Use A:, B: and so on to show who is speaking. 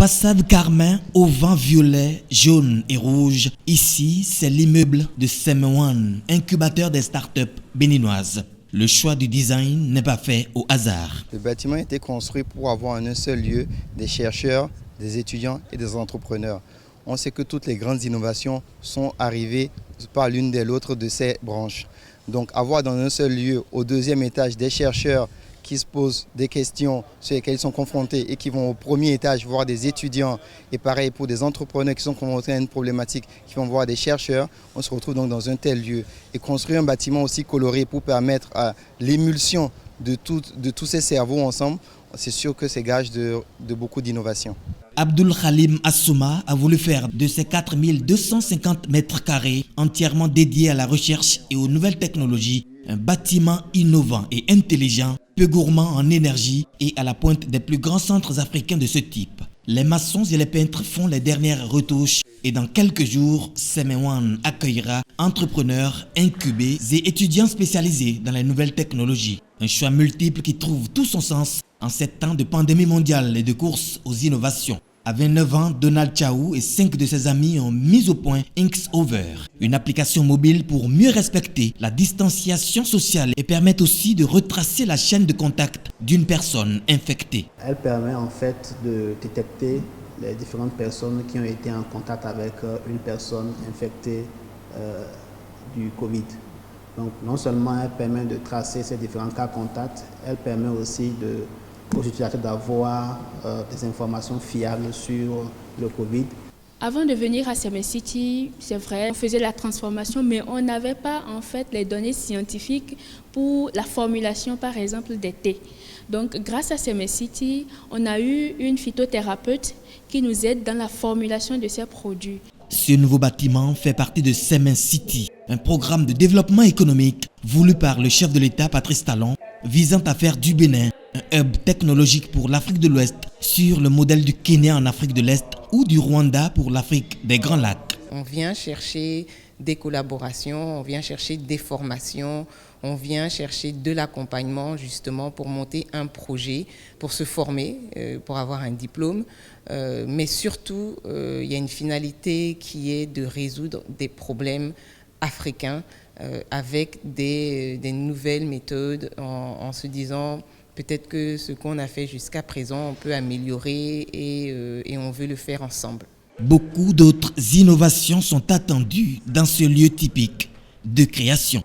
A: Façade carmin au vent violet, jaune et rouge. Ici, c'est l'immeuble de Semewan, incubateur des startups béninoises. Le choix du design n'est pas fait au hasard.
B: Le bâtiment a été construit pour avoir en un seul lieu des chercheurs, des étudiants et des entrepreneurs. On sait que toutes les grandes innovations sont arrivées par l'une des l'autre de ces branches. Donc avoir dans un seul lieu, au deuxième étage, des chercheurs qui se posent des questions sur lesquelles ils sont confrontés et qui vont au premier étage voir des étudiants, et pareil pour des entrepreneurs qui sont confrontés à une problématique, qui vont voir des chercheurs, on se retrouve donc dans un tel lieu. Et construire un bâtiment aussi coloré pour permettre à l'émulsion de tous ces cerveaux ensemble, c'est sûr que c'est gage de beaucoup d'innovation.
A: Abdul Khalim Assouma a voulu faire de ces 4250 mètres carrés entièrement dédiés à la recherche et aux nouvelles technologies un bâtiment innovant et intelligent, peu gourmand en énergie et à la pointe des plus grands centres africains de ce type. Les maçons et les peintres font les dernières retouches et dans quelques jours, Semewan accueillera entrepreneurs, incubés et étudiants spécialisés dans les nouvelles technologies. Un choix multiple qui trouve tout son sens en ces temps de pandémie mondiale et de course aux innovations. À 29 ans, Donald Chaou et 5 de ses amis ont mis au point Inksover, une application mobile pour mieux respecter la distanciation sociale et permettre aussi de retracer la chaîne de contact d'une personne infectée.
C: Elle permet en fait de détecter les différentes personnes qui ont été en contact avec une personne infectée du Covid. Donc non seulement elle permet de tracer ces différents cas contacts, elle permet aussi aux utilisateurs d'avoir des informations fiables sur le Covid.
D: Avant de venir à Semecity, c'est vrai, on faisait la transformation, mais on n'avait pas en fait les données scientifiques pour la formulation, par exemple, des thés. Donc, grâce à Semecity, on a eu une phytothérapeute qui nous aide dans la formulation de ces produits.
A: Ce nouveau bâtiment fait partie de Semecity, un programme de développement économique voulu par le chef de l'État, Patrice Talon, visant à faire du Bénin un hub technologique pour l'Afrique de l'Ouest sur le modèle du Kenya en Afrique de l'Est ou du Rwanda pour l'Afrique des Grands Lacs.
E: On vient chercher des collaborations, on vient chercher des formations, on vient chercher de l'accompagnement justement pour monter un projet, pour se former, pour avoir un diplôme. Mais surtout, il y a une finalité qui est de résoudre des problèmes africains avec des nouvelles méthodes en se disant peut-être que ce qu'on a fait jusqu'à présent, on peut améliorer et on veut le faire ensemble.
A: Beaucoup d'autres innovations sont attendues dans ce lieu typique de création.